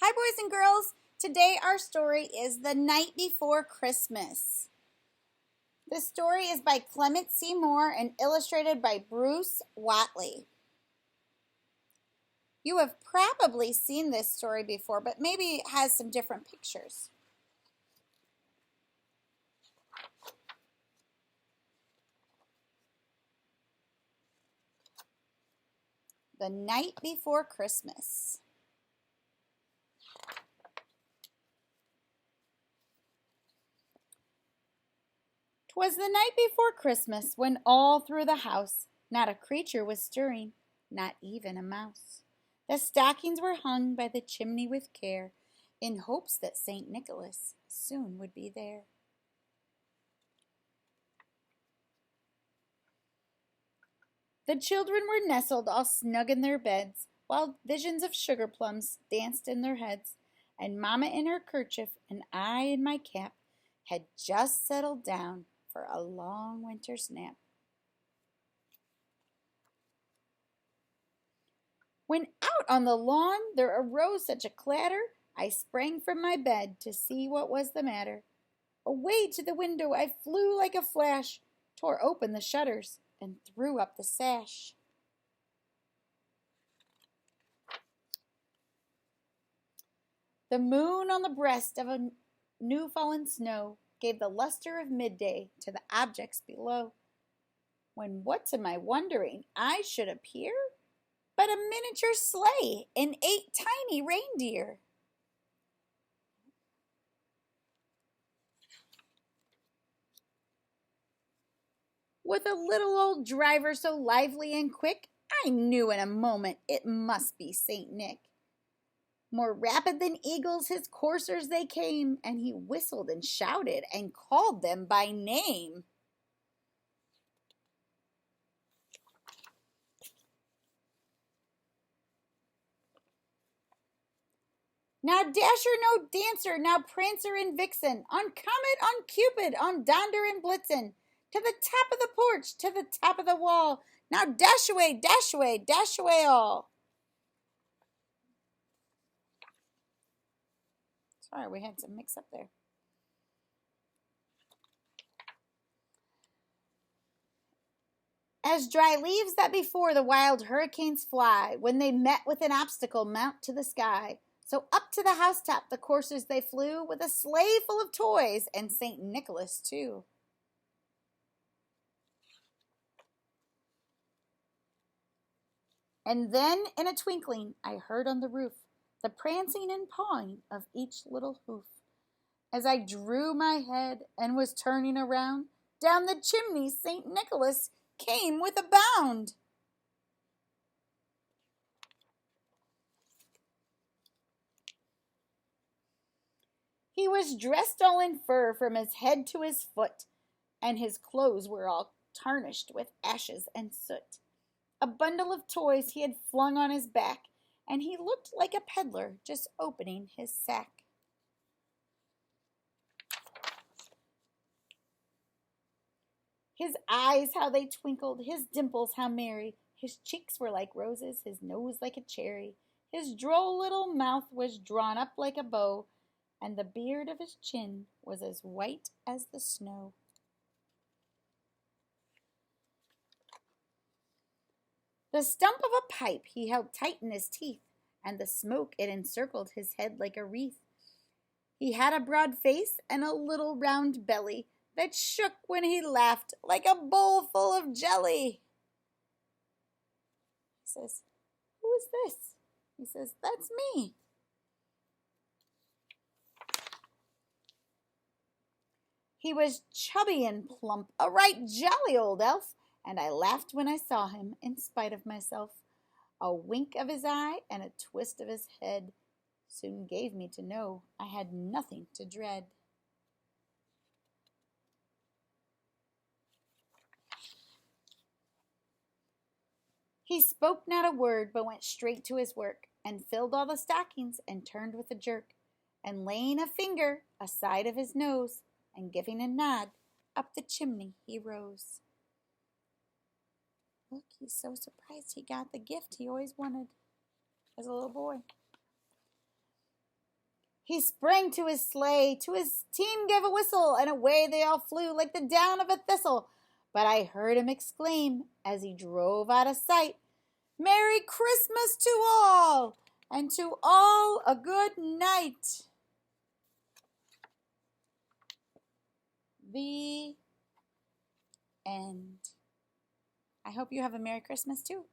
Hi, boys and girls. Today our story is The Night Before Christmas. This story is by Clement and illustrated by Bruce Watley. You have probably seen this story before, but maybe it has some different pictures. The Night Before Christmas. 'Twas the night before Christmas, when all through the house not a creature was stirring, not even a mouse. The stockings were hung by the chimney with care, in hopes that St. Nicholas soon would be there. The children were nestled all snug in their beds, while visions of sugar plums danced in their heads, and Mamma in her kerchief and I in my cap had just settled down for a long winter's nap. When out on the lawn there arose such a clatter, I sprang from my bed to see what was the matter. Away to the window I flew like a flash, tore open the shutters, and threw up the sash. The moon on the breast of a new-fallen snow gave the luster of midday to the objects below, when what to my wondering eyes should appear but a miniature sleigh and 8 tiny reindeer. With a little old driver so lively and quick, I knew in a moment it must be St. Nick. More rapid than eagles his coursers they came, and he whistled and shouted and called them by name. Now Dasher, no Dancer, now Prancer and Vixen, on Comet, on Cupid, on Donder and Blitzen, to the top of the porch, to the top of the wall, now dash away, dash away, dash away all. Sorry, we had some mix up there. As dry leaves that before the wild hurricanes fly, when they met with an obstacle mount to the sky, so up to the housetop the coursers they flew, with a sleigh full of toys, and St. Nicholas too. And then in a twinkling I heard on the roof the prancing and pawing of each little hoof. As I drew my head and was turning around, down the chimney St. Nicholas came with a bound. He was dressed all in fur from his head to his foot, and his clothes were all tarnished with ashes and soot. A bundle of toys he had flung on his back, and he looked like a peddler just opening his sack. His eyes, how they twinkled, his dimples, how merry. His cheeks were like roses, his nose like a cherry. His droll little mouth was drawn up like a bow, and the beard of his chin was as white as the snow. The stump of a pipe he held tight in his teeth, and the smoke it encircled his head like a wreath. He had a broad face and a little round belly that shook when he laughed like a bowl full of jelly. He says, "Who is this?" He says, "That's me." He was chubby and plump, a right jolly old elf, and I laughed when I saw him, in spite of myself. A wink of his eye and a twist of his head soon gave me to know I had nothing to dread. He spoke not a word, but went straight to his work, and filled all the stockings, and turned with a jerk, and laying a finger aside of his nose, and giving a nod, up the chimney he rose. Look, he's so surprised he got the gift he always wanted as a little boy. He sprang to his sleigh, to his team gave a whistle, and away they all flew like the down of a thistle. But I heard him exclaim, as he drove out of sight, "Merry Christmas to all, and to all a good night." The end. I hope you have a Merry Christmas too.